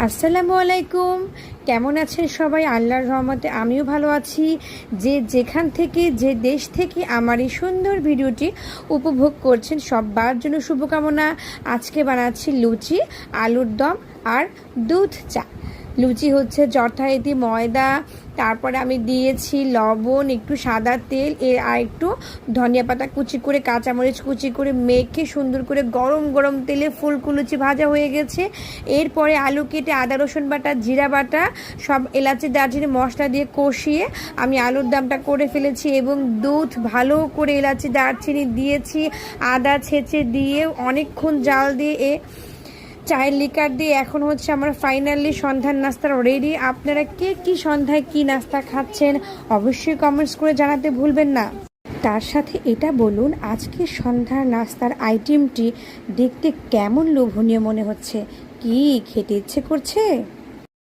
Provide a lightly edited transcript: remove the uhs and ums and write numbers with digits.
আসসালামু আলাইকুম। কেমন আছেন সবাই? আল্লাহর রহমতে আমিও ভালো আছি। যে যেখান থেকে যে দেশ থেকে আমার এই সুন্দর ভিডিওটি উপভোগ করছেন সবার জন্য শুভকামনা। আজকে বানাচ্ছি লুচি, আলুর দম আর দুধ চা। লুচি হচ্ছে যথারীতি ময়দা, তারপরে আমি দিয়েছি লবণ, একটু সাদা তেল আর একটু ধনিয়া পাতা কুচি করে, কাঁচামরিচ কুচি করে মেখে সুন্দর করে গরম গরম তেলে ফুলকো লুচি ভাজা হয়ে গেছে। এরপরে আলু কেটে আদা রসুন বাটা, জিরা বাটা, সব এলাচি দারচিনি মশলা দিয়ে কষিয়ে আমি আলুর দমটা করে ফেলেছি এবং দুধ ভালো করে এলাচি দারচিনি দিয়েছি, আদা ছেঁচে দিয়ে অনেকক্ষণ জাল দিয়ে চায়ের লিকার দিয়ে এখন হচ্ছে আমার ফাইনালি সন্ধ্যার নাস্তা রেডি। আপনারা কে কি সন্ধ্যায় কি নাস্তা খাচ্ছেন অবশ্যই কমেন্টস করে জানাতে ভুলবেন না। তার সাথে এটা বলুন, আজকে সন্ধ্যার নাস্তার আইটেমটি দেখতে কেমন লোভনীয় মনে হচ্ছে? কি খেতে ইচ্ছে করছে?